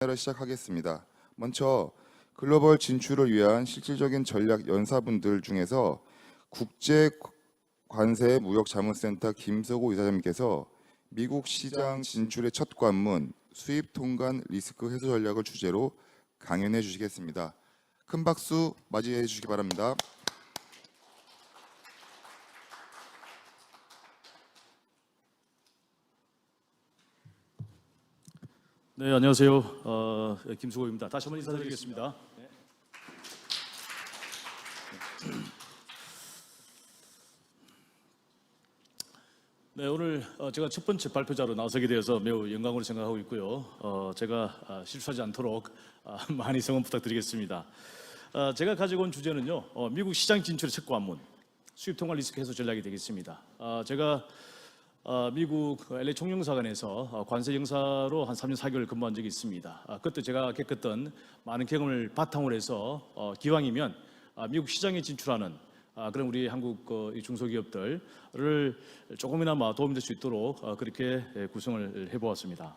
를 시작하겠습니다. 먼저 글로벌 진출을 위한 실질적인 전략 연사분들 중에서 국제관세무역자문센터 김서고 이사장님께서 미국 시장 진출의 첫 관문 수입 통관 리스크 해소 전략을 주제로 강연해 주시겠습니다. 큰 박수 맞이해 주시기 바랍니다. 네, 안녕하세요. 김수고입니다. 다시 한번 인사드리겠습니다. 네, 오늘 제가 첫 번째 발표자로 나서게 되어서 매우 영광으로 생각하고 있고요. 제가 실수하지 않도록 많이 성원 부탁드리겠습니다. 제가 가지고 온 주제는요, 미국 시장 진출의 첫 관문, 수입 통관 리스크 해소 전략이 되겠습니다. 제가 미국 LA 총영사관에서 관세 영사로 한 3년 4개월 근무한 적이 있습니다. 그때 제가 겪었던 많은 경험을 바탕으로 해서 기왕이면 미국 시장에 진출하는 그런 우리 한국 중소기업들을 조금이나마 도움이 될 수 있도록 그렇게 구성을 해보았습니다.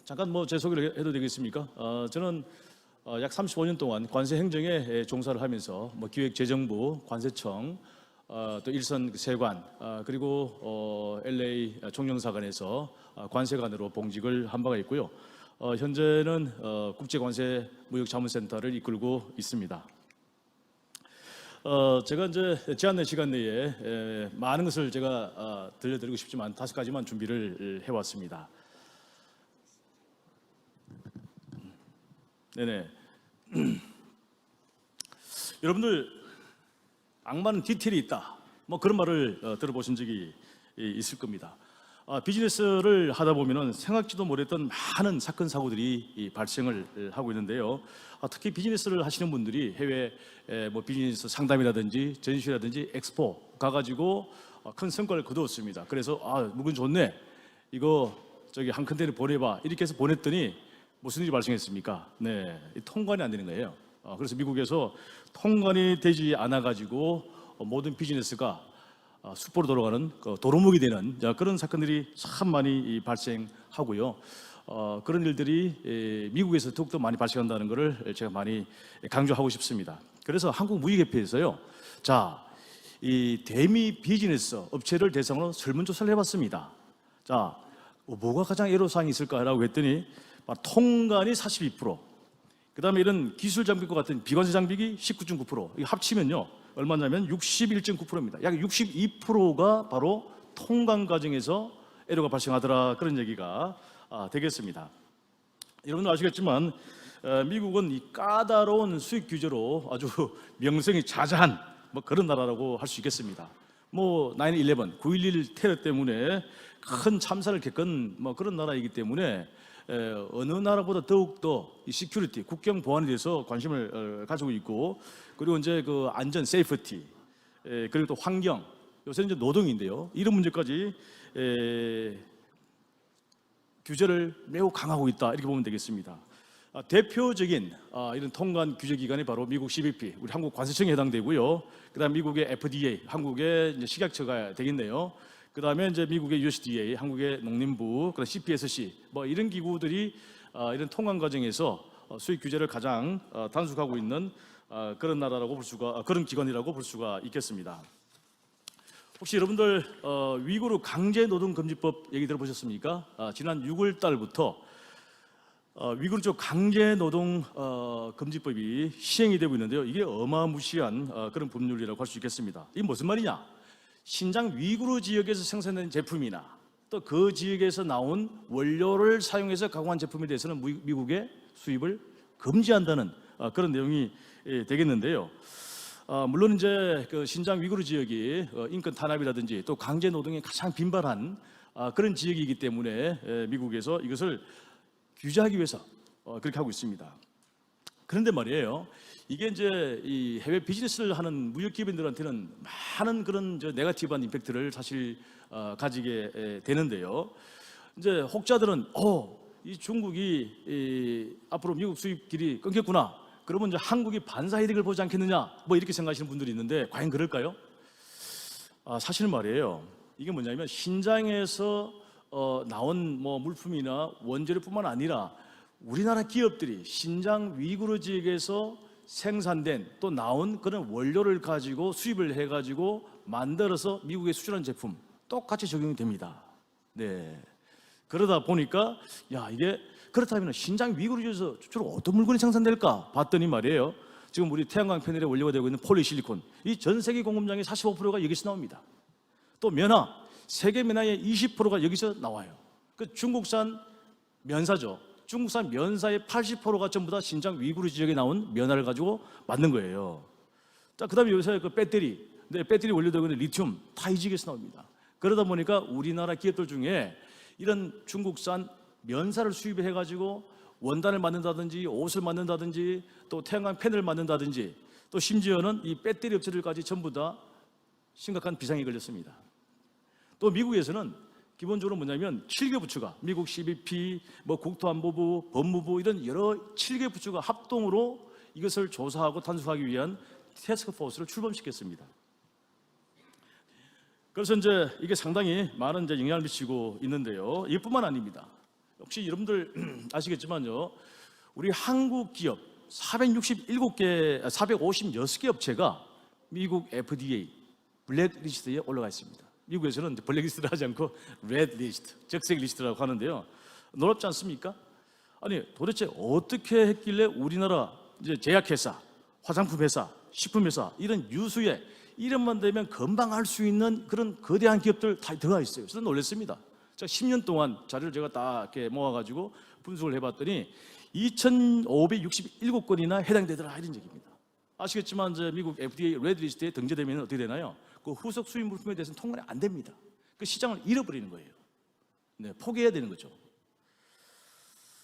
잠깐 제 소개를 해도 되겠습니까? 저는 약 35년 동안 관세 행정에 종사를 하면서 기획재정부, 관세청, 또 일선 세관, 그리고 LA 총영사관에서 관세관으로 봉직을 한 바가 있고요. 현재는 국제관세무역자문센터를 이끌고 있습니다. 제가 이제 제한된 시간 내에 많은 것을 제가 들려드리고 싶지만 5가지만 준비를 해왔습니다. 네네. 여러분들 악마는 디테일이 있다. 그런 말을 들어보신 적이 있을 겁니다. 비즈니스를 하다 보면은 생각지도 못했던 많은 사건 사고들이 발생을 하고 있는데요. 특히 비즈니스를 하시는 분들이 해외 비즈니스 상담이라든지 전시라든지 엑스포 가가지고 큰 성과를 거두었습니다. 그래서 물건 좋네. 이거 저기 한 컨테이너 보내봐. 이렇게 해서 보냈더니 무슨 일이 발생했습니까? 네, 통관이 안 되는 거예요. 그래서 미국에서 통관이 되지 않아 가지고 모든 비즈니스가 숯불로 돌아가는 도루묵이 되는 그런 사건들이 참 많이 발생하고요. 그런 일들이 미국에서 더욱더 많이 발생한다는 것을 제가 많이 강조하고 싶습니다. 그래서 한국무역협회에서요, 이 대미 비즈니스 업체를 대상으로 설문조사를 해봤습니다. 뭐가 가장 애로사항이 있을까라고 했더니 통관이 42%, 그 다음에 이런 기술 장비과 같은 비관세 장비기 19.9%, 이거 합치면요 얼마냐면 61.9%입니다. 약 62%가 바로 통관 과정에서 애로가 발생하더라, 그런 얘기가 되겠습니다. 여러분도 아시겠지만 미국은 이 까다로운 수익 규제로 아주 명성이 자자한 그런 나라라고 할 수 있겠습니다. 9/11, 9.11 테러 때문에 큰 참사를 겪은 그런 나라이기 때문에 어느 나라보다 더욱더 이 시큐리티, 국경 보안에 대해서 관심을 가지고 있고, 그리고 이제 그 안전, 세이프티, 그리고 또 환경, 요새는 이제 노동인데요. 이런 문제까지 규제를 매우 강화하고 있다, 이렇게 보면 되겠습니다. 대표적인 이런 통관 규제 기관이 바로 미국 CBP, 우리 한국 관세청에 해당되고요. 그다음 미국의 FDA, 한국의 이제 식약처가 되겠네요. 그 다음에 이제 미국의 USDA, 한국의 농림부, 그다음 CPSC, 이런 기구들이 이런 통관 과정에서 수익 규제를 가장 단속하고 있는 그런 나라라고 볼 수가, 그런 기관이라고 볼 수가 있겠습니다. 혹시 여러분들 위구르 강제노동금지법 얘기 들어보셨습니까? 지난 6월 달부터 위구르 쪽 강제노동금지법이 시행이 되고 있는데요. 이게 어마무시한 그런 법률이라고 할 수 있겠습니다. 이게 무슨 말이냐? 신장 위구르 지역에서 생산된 제품이나 또 그 지역에서 나온 원료를 사용해서 가공한 제품에 대해서는 미국의 수입을 금지한다는 그런 내용이 되겠는데요. 물론 이제 그 신장 위구르 지역이 인권 탄압이라든지 또 강제 노동이 가장 빈발한 그런 지역이기 때문에 미국에서 이것을 규제하기 위해서 그렇게 하고 있습니다. 그런데 말이에요, 이게 이제 이 해외 비즈니스를 하는 무역 기업인들한테는 많은 그런 네거티브한 임팩트를 사실 가지게 되는데요. 이제 혹자들은 이 중국이 앞으로 미국 수입 길이 끊겼구나, 그러면 이제 한국이 반사 혜택을 보지 않겠느냐, 이렇게 생각하시는 분들이 있는데 과연 그럴까요? 사실 말이에요, 이게 뭐냐면 신장에서 나온 뭐 물품이나 원재료뿐만 아니라 우리나라 기업들이 신장 위구르 지역에서 생산된 또 나온 그런 원료를 가지고 수입을 해가지고 만들어서 미국에 수출한 제품 똑같이 적용이 됩니다. 네. 그러다 보니까 야 이게 그렇다면 신장 위구르 지역에서 주로 어떤 물건이 생산될까 봤더니 말이에요. 지금 우리 태양광 패널에 원료가 되고 있는 폴리실리콘 이 전 세계 공급량의 45%가 여기서 나옵니다. 또 면화 세계 면화의 20%가 여기서 나와요. 그 중국산 면사죠. 중국산 면사의 80%가 전부 다 신장 위구르 지역에 나온 면화를 가지고 만든 거예요. 자, 그다음에 요새 그 배터리, 배터리 원료되고 있는 리튬 다 이 지역에서 나옵니다. 그러다 보니까 우리나라 기업들 중에 이런 중국산 면사를 수입해 가지고 원단을 만든다든지 옷을 만든다든지 또 태양광 패널을 만든다든지 또 심지어는 이 배터리 업체들까지 전부 다 심각한 비상이 걸렸습니다. 또 미국에서는 기본적으로 뭐냐면 7개 부처가 미국 CBP, 뭐 국토안보부, 법무부 이런 여러 7개 부처가 합동으로 이것을 조사하고 단속하기 위한 태스크포스를 출범시켰습니다. 그래서 이제 이게 상당히 많은 이제 영향을 미치고 있는데요. 이뿐만 아닙니다. 혹시 여러분들 아시겠지만요, 우리 한국 기업 456개 업체가 미국 FDA 블랙리스트에 올라가 있습니다. 미국에서는 블랙리스트를 하지 않고 레드리스트, 적색 리스트라고 하는데요. 놀랍지 않습니까? 아니 도대체 어떻게 했길래 우리나라 이제 제약회사, 화장품회사, 식품회사 이런 유수의 이름만 되면 금방 알 수 있는 그런 거대한 기업들 다 들어가 있어요. 저는 놀랐습니다. 제가 10년 동안 자료를 제가 다 이렇게 모아가지고 분석을 해봤더니 2,567건이나 해당되더라 이런 얘기입니다. 아시겠지만 이제 미국 FDA 레드리스트에 등재되면 어떻게 되나요? 그 후속 수입 물품에 대해서는 통관이 안 됩니다. 그 시장을 잃어버리는 거예요. 네, 포기해야 되는 거죠.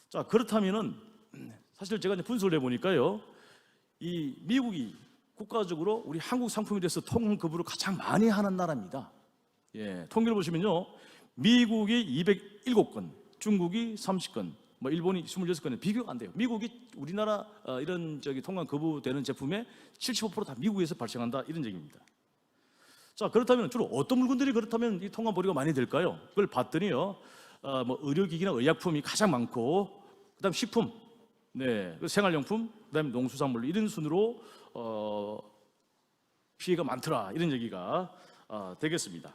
자, 그렇다면은 사실 제가 이제 분석을 해보니까요, 이 미국이 국가적으로 우리 한국 상품에 대해서 통관 거부를 가장 많이 하는 나라입니다. 예, 통계를 보시면요, 미국이 207건, 중국이 30건, 뭐 일본이 26건에 비교가 안 돼요. 미국이 우리나라 이런 통관 거부되는 제품의 75% 다 미국에서 발생한다 이런 얘기입니다. 자, 그렇다면 주로 어떤 물건들이 그렇다면 이 통관 보류가 많이 될까요? 그걸 봤더니요, 뭐 의료기기나 의약품이 가장 많고, 그다음 식품, 네, 생활용품, 그다음에 농수산물 이런 순으로 피해가 많더라 이런 얘기가 되겠습니다.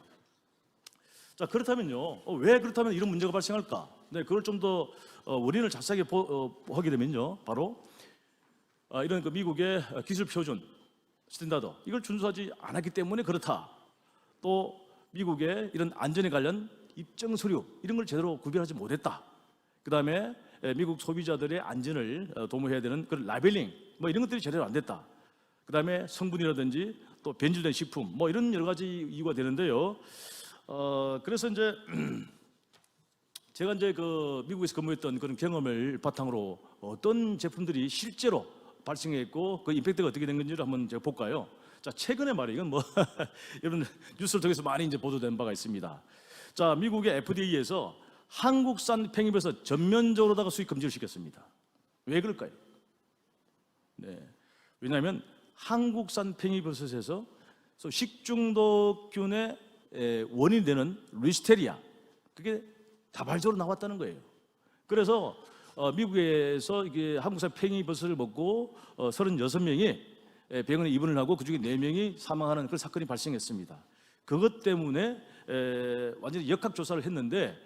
자, 그렇다면요, 왜 그렇다면 이런 문제가 발생할까? 네, 그걸 좀 더 원인을 자세하게 하게 되면요, 바로 이런 그 미국의 기술 표준 스탠다드 이걸 준수하지 않았기 때문에 그렇다. 또 미국의 이런 안전에 관련 입증 서류 이런 걸 제대로 구별하지 못했다. 그 다음에 미국 소비자들의 안전을 도모해야 되는 그런 라벨링 뭐 이런 것들이 제대로 안 됐다. 그 다음에 성분이라든지 또 변질된 식품 뭐 이런 여러 가지 이유가 되는데요. 그래서 이제 제가 이제 그 미국에서 근무했던 그런 경험을 바탕으로 어떤 제품들이 실제로 발생했고 그 임팩트가 어떻게 된 건지를 한번 제가 볼까요? 자, 최근에 말이에요. 이건 뭐 여러분 뉴스를 통해서 많이 이제 보도된 바가 있습니다. 자, 미국의 FDA에서 한국산 팽이버섯 전면적으로다가 수입 금지를 시켰습니다. 왜 그럴까요? 네, 왜냐하면 한국산 팽이버섯에서 식중독균의 원인이 되는 리스테리아 그게 다발적으로 나왔다는 거예요. 그래서 미국에서 이게 한국산 팽이버섯을 먹고 36명이 병원에 입원을 하고 그중에 4명이 사망하는 그런 사건이 발생했습니다. 그것 때문에 완전히 역학조사를 했는데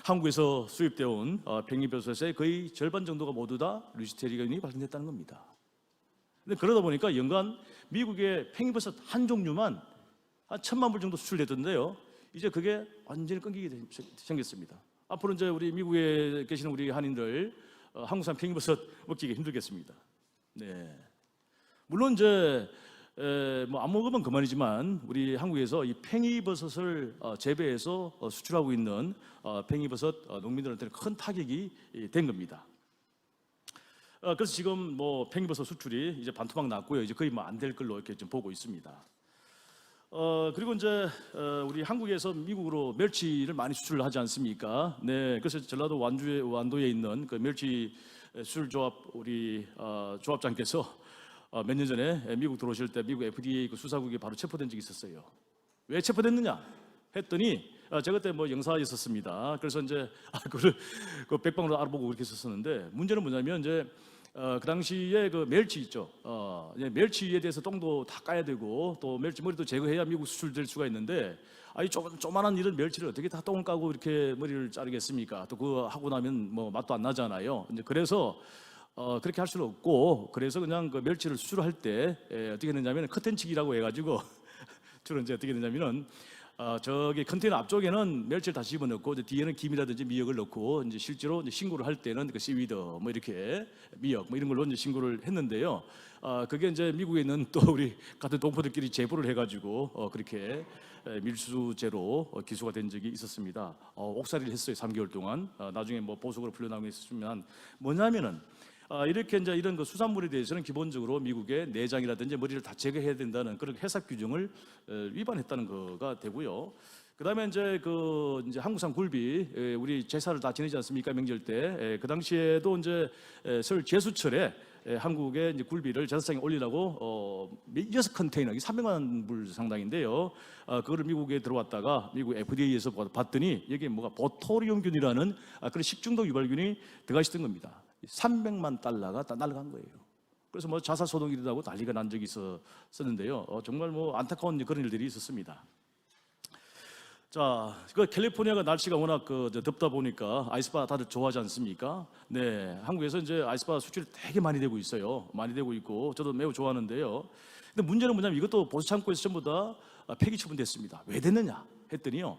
한국에서 수입되어 온 팽이버섯의 거의 절반 정도가 모두 다 리스테리아균이 발생됐다는 겁니다. 근데 그러다 보니까 연간 미국의 팽이버섯 한 종류만 한 1,000만 불 정도 수출되던데요. 이제 그게 완전히 끊기게 생겼습니다. 앞으로 이제 우리 미국에 계시는 우리 한인들 한국산 팽이버섯 먹기가 힘들겠습니다. 네. 물론 이제 뭐 안 먹으면 그만이지만 우리 한국에서 이 팽이버섯을 재배해서 수출하고 있는 팽이버섯 농민들한테는 큰 타격이 된 겁니다. 그래서 지금 뭐 팽이버섯 수출이 이제 반토막 났고요. 이제 거의 뭐 안 될 걸로 이렇게 좀 보고 있습니다. 그리고 이제 우리 한국에서 미국으로 멸치를 많이 수출을 하지 않습니까? 네, 그래서 전라도 완도에 있는 그 멸치 수출조합 우리 조합장께서 몇 년 전에 미국 들어오실 때 미국 FDA 그 수사국에 바로 체포된 적이 있었어요. 왜 체포됐느냐 했더니 제가 그때 뭐 영사였었습니다. 그래서 이제 그걸 그 백방으로 알아보고 그렇게 했었는데 문제는 뭐냐면 이제 그 당시에 그 멸치 있죠. 이제 멸치에 대해서 똥도 다 까야 되고 또 멸치 머리도 제거해야 미국 수출될 수가 있는데 이 조만한 이런 멸치를 어떻게 다 똥을 까고 이렇게 머리를 자르겠습니까? 또 그거 하고 나면 뭐 맛도 안 나잖아요. 이제 그래서 그렇게 할 수는 없고 그래서 그냥 그 멸치를 수출할 때 어떻게 했느냐면 커튼치기라고 해가지고 주로 이제 어떻게 되냐면은 저기 컨테이너 앞쪽에는 멸치를 다 집어넣고 이제 뒤에는 김이라든지 미역을 넣고 이제 실제로 이제 신고를 할 때는 그 씨위드 뭐 이렇게 미역 뭐 이런 걸로 이제 신고를 했는데요. 그게 이제 미국에 있는 또 우리 같은 동포들끼리 제보를 해가지고 그렇게 밀수죄로 기소가 된 적이 있었습니다. 옥살이를 했어요. 3개월 동안. 나중에 뭐 보석으로 풀려나오게 했으면 뭐냐면은 이렇게 이제 이런 그 수산물에 대해서는 기본적으로 미국의 내장이라든지 머리를 다 제거해야 된다는 그런 해상 규정을 위반했다는 거가 되고요. 그다음에 이제 이제 한국산 굴비 우리 제사를 다 지내지 않습니까? 명절 때. 그 당시에도 이제 설 제수철에 한국의 이제 굴비를 제사상에 올리라고 6컨테이너 300만 불 상당인데요. 그거를 미국에 들어왔다가 미국 FDA에서 봤더니 여기에 뭐가 보토리움균이라는 그런 식중독 유발균이 들어가 있었던 겁니다. 300만 달러가 다 날아간 거예요. 그래서 뭐 자살 소동이 일어나고 난리가 난 적이 있었는데요. 정말 뭐 안타까운 그런 일들이 있었습니다. 자, 그 캘리포니아가 날씨가 워낙 덥다 보니까 아이스바 다들 좋아하지 않습니까? 네, 한국에서 이제 아이스바 수출이 되게 많이 되고 있어요. 많이 되고 있고 저도 매우 좋아하는데요. 근데 문제는 뭐냐면 이것도 보수 창고에서 전부 다 폐기 처분됐습니다. 왜 됐느냐 했더니요.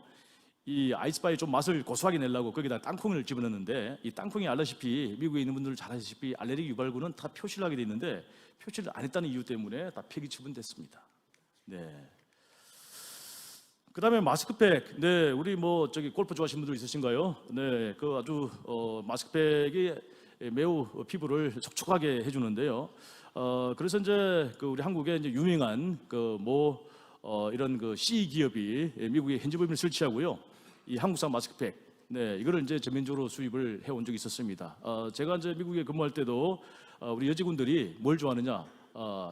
이 아이스바에 좀 맛을 고소하게 내려고 거기다 땅콩을 집어넣는데 이 땅콩이 알다시피 미국에 있는 분들 잘 아시다시피 알레르기 유발군은 다 표시를 하게 돼 있는데 표시를 안 했다는 이유 때문에 다 폐기 처분됐습니다. 네. 그다음에 마스크팩. 네, 우리 뭐 저기 골프 좋아하시는 분들 있으신가요? 네, 그 아주 마스크팩이 매우 피부를 촉촉하게 해주는데요. 그래서 이제 우리 한국에 이제 유명한 이런 C 기업이 미국에 현지법인을 설치하고요. 이 한국산 마스크팩, 네, 이거를 이제 전면적으로 수입을 해온 적이 있었습니다. 제가 이제 미국에 근무할 때도 우리 여직원들이 뭘 좋아하느냐?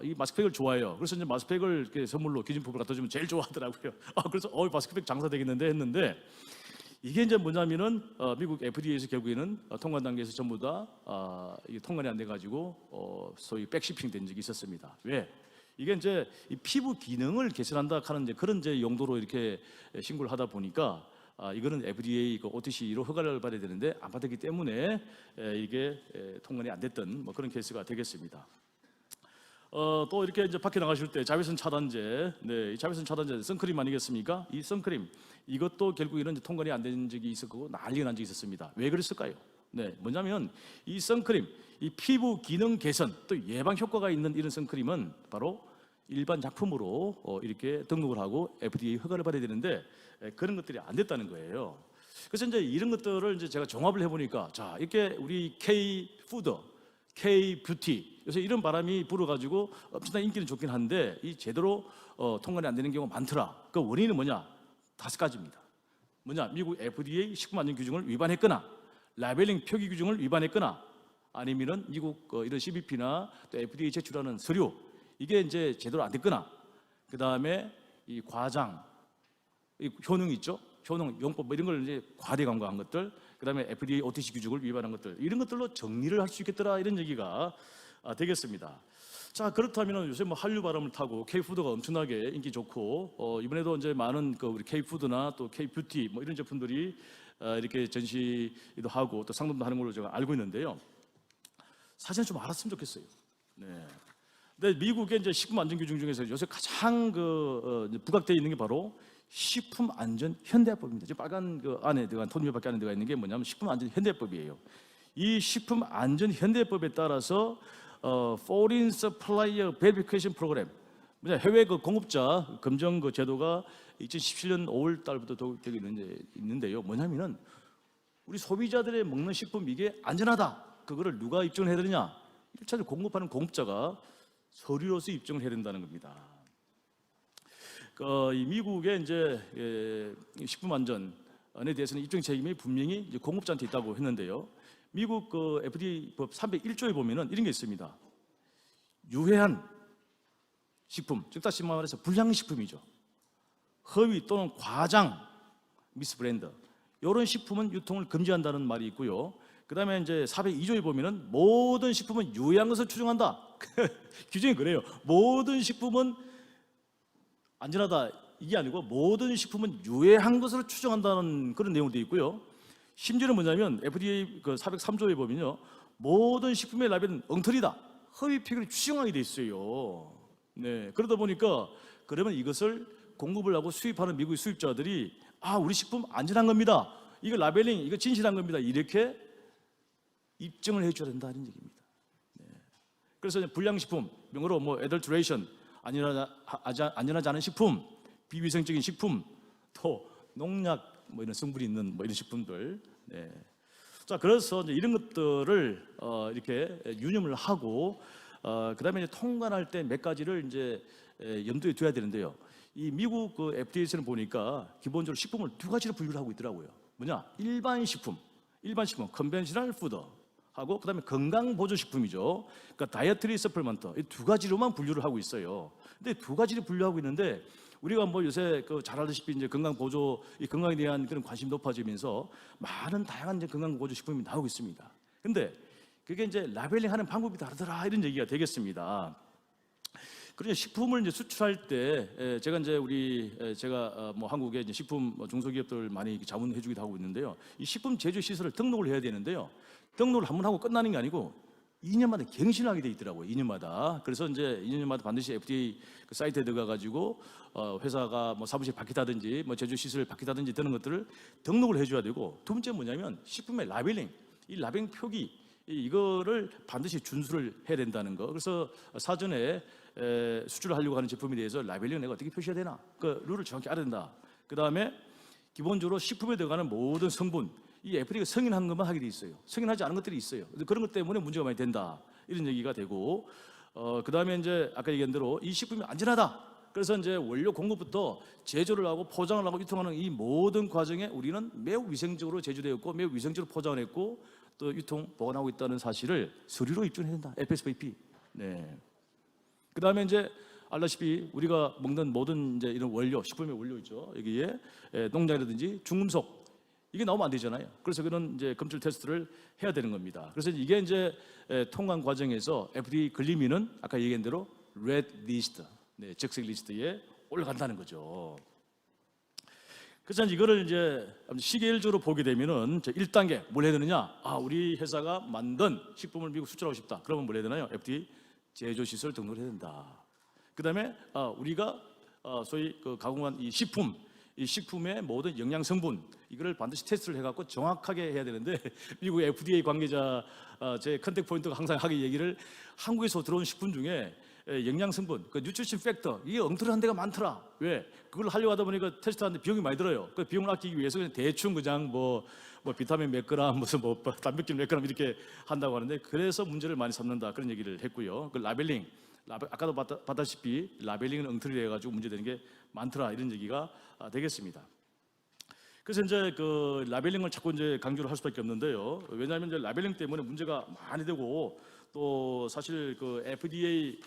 이 마스크팩을 좋아해요. 그래서 이제 마스크팩을 이렇게 선물로 기준품으로 갖다 주면 제일 좋아하더라고요. 그래서 마스크팩 장사 되겠는데 했는데 이게 이제 뭐냐면은 미국 FDA에서 결국에는 통관 단계에서 전부 다 이게 통관이 안 돼가지고 소위 백시핑 된 적이 있었습니다. 왜? 이게 이제 이 피부 기능을 개선한다 하는 이제 그런 이제 용도로 이렇게 신고를 하다 보니까 이거는 FDA OTC로 허가를 받아야 되는데 안 받았기 때문에 이게 통관이 안 됐던 뭐 그런 케이스가 되겠습니다. 또 이렇게 이제 밖에 나가실 때 자외선 차단제, 네, 이 자외선 차단제 선크림 아니겠습니까? 이 선크림 이것도 결국 이런 통관이 안 된 적이 있었고 난리가 난 적이 있었습니다. 왜 그랬을까요? 네, 뭐냐면 이 선크림, 이 피부 기능 개선 또 예방 효과가 있는 이런 선크림은 바로 일반 약품으로 이렇게 등록을 하고 FDA 허가를 받아야 되는데 그런 것들이 안 됐다는 거예요. 그래서 이제 이런 것들을 이제 제가 종합을 해보니까 자, 이렇게 우리 K 푸드, K 뷰티 요새 이런 바람이 불어가지고 엄청난 인기는 좋긴 한데 이 제대로 통관이 안 되는 경우가 많더라. 그 원인은 뭐냐? 5가지입니다. 뭐냐? 미국 FDA 식품안전규정을 위반했거나 라벨링 표기 규정을 위반했거나 아니면은 미국 이런 CBP나 또 FDA 제출하는 서류 이게 이제 제대로 안 됐거나 그 다음에 이 과장, 이 효능 있죠? 효능, 용법 뭐 이런 걸 이제 과대 강구한 것들, 그 다음에 FDA OTC 규정을 위반한 것들 이런 것들로 정리를 할 수 있겠더라 이런 얘기가 되겠습니다. 자, 그렇다면 요새 뭐 한류 바람을 타고 K푸드가 엄청나게 인기 좋고 이번에도 이제 많은 우리 K푸드나 또 K뷰티 뭐 이런 제품들이 이렇게 전시도 하고 또 상담도 하는 걸로 제가 알고 있는데요. 사실은 좀 알았으면 좋겠어요. 네. 근데 미국의 이제 식품안전규정 중에서 요새 가장 부각되어 있는 게 바로 식품안전현대법입니다. 지금 빨간 안에 들어간 톤위밖에 안에 들어가 있는 게 뭐냐면 식품안전현대법이에요. 이 식품안전현대법에 따라서 Foreign Supplier Verification Program, 해외 공급자 검정 제도가 2017년 5월 달부터 되게 있는데요. 뭐냐면은 우리 소비자들의 먹는 식품 이게 안전하다. 그거를 누가 입증을 해야 되느냐? 1차적으로 공급하는 공급자가 서류로서 입증을 해야 된다는 겁니다. 이 미국의 이제 식품 안전에 대해서는 입증 책임이 분명히 이제 공급자한테 있다고 했는데요. 미국 FDA 법 301조에 보면은 이런 게 있습니다. 유해한 식품, 즉 다시 말해서 불량식품이죠. 허위 또는 과장 미스브랜드 이런 식품은 유통을 금지한다는 말이 있고요. 그다음에 이제 402조에 보면은 모든 식품은 유해한 것을 추정한다. 규정이 그래요. 모든 식품은 안전하다 이게 아니고 모든 식품은 유해한 것으로 추정한다는 그런 내용도 있고요. 심지어는 뭐냐면 FDA 그 403조에 보면요, 모든 식품의 라벨은 엉터리다, 허위 표기를 추정하게 돼 있어요. 네, 그러다 보니까 그러면 이것을 공급을 하고 수입하는 미국의 수입자들이 우리 식품 안전한 겁니다, 이거 라벨링 이거 진실한 겁니다, 이렇게 입증을 해줘야 된다는 얘기입니다. 네. 그래서 불량식품, 명으로 뭐 adulteration, 안전하지 않은 식품, 비위생적인 식품, 또 농약 뭐 이런 성분이 있는 뭐 이런 식품들. 네. 자, 그래서 이제 이런 것들을 이렇게 유념을 하고 그다음에 이제 통관할 때 몇 가지를 이제 염두에 둬야 되는데요. 이 미국 그 FDA에서는 보니까 기본적으로 식품을 두 가지로 분류를 하고 있더라고요. 뭐냐? 일반 식품, 컨벤셔널 푸드 하고 그다음에 건강 보조 식품이죠. 그러니까 다이어트리 서플먼트, 이 두 가지로만 분류를 하고 있어요. 근데 두 가지를 분류하고 있는데 우리가 뭐 요새 그 잘 알다시피 이제 건강 보조, 이 건강에 대한 그런 관심이 높아지면서 많은 다양한 이제 건강 보조 식품이 나오고 있습니다. 근데 그게 이제 라벨링하는 방법이 다르더라 이런 얘기가 되겠습니다. 그래서 식품을 이제 수출할 때 제가 이제 제가 뭐 한국의 이제 식품 중소기업들 많이 자문해주기도 하고 있는데요. 이 식품 제조 시설을 등록을 해야 되는데요. 등록을 한 번 하고 끝나는 게 아니고 2년마다 갱신을 하게 돼 있더라고요. 2년마다. 그래서 이제 2년마다 반드시 FDA 그 사이트에 들어가 가지고 회사가 뭐 사무실 바뀌다든지 뭐 제조 시설 바뀌다든지 되는 것들을 등록을 해줘야 되고, 두 번째 뭐냐면 식품의 라벨링, 이 라벨링 표기 이거를 반드시 준수를 해야 된다는 거. 그래서 사전에 수출을 하려고 하는 제품에 대해서 라벨링을 내가 어떻게 표시해야 되나, 그 룰을 정확히 알아야 된다. 그 다음에 기본적으로 식품에 들어가는 모든 성분, 이 FDA가 승인한 것만 하게 돼 있어요. 승인하지 않은 것들이 있어요. 그런 것 때문에 문제가 많이 된다 이런 얘기가 되고, 그 다음에 이제 아까 얘기한 대로 이 식품이 안전하다. 그래서 이제 원료 공급부터 제조를 하고 포장을 하고 유통하는 이 모든 과정에 우리는 매우 위생적으로 제조되었고 매우 위생적으로 포장을 했고 또 유통 보관하고 있다는 사실을 서류로 입증해야 된다. FSBP. 네. 그 다음에 이제 알다시피 우리가 먹는 모든 이제 이런 원료, 식품의 원료 있죠. 여기에 농약이라든지 중금속 이게 나오면 안 되잖아요. 그래서 그런 이제 검출 테스트를 해야 되는 겁니다. 그래서 이게 이제 통관 과정에서 FDA 걸리면은 아까 얘기한 대로 레드 리스트, 네, 적색 리스트에 올라간다는 거죠. 그래서 이거를 이제 시계열적으로 보게 되면은 1단계 뭘 해야 되느냐? 우리 회사가 만든 식품을 미국 수출하고 싶다. 그러면 뭘 해야 되나요? FDA 제조 시설 등록을 해야 된다. 그다음에 우리가 소위 그 가공한 이 식품의 모든 영양 성분 이거를 반드시 테스트를 해갖고 정확하게 해야 되는데 미국 FDA 관계자 제 컨택 포인트가 항상 하게 얘기를, 한국에서 들어온 식품 중에 영양 성분, 그 뉴트리션 팩터 이게 엉터리한 데가 많더라. 왜? 그걸 하려고 하다 보니까 테스트하는데 비용이 많이 들어요. 그 비용을 아끼기 위해서 그냥 대충 그냥 뭐 비타민 몇 그램, 무슨 뭐 단백질 몇 그램 이렇게 한다고 하는데, 그래서 문제를 많이 삼는다 그런 얘기를 했고요. 그 라벨링, 아까도 봤다시피 라벨링은 엉터리 해가지고 문제되는 게 많더라 이런 얘기가 되겠습니다. 그래서 이제 그 라벨링을 자꾸 이제 강조를 할 수밖에 없는데요. 왜냐하면 이제 라벨링 때문에 문제가 많이 되고, 또 사실 그 FDA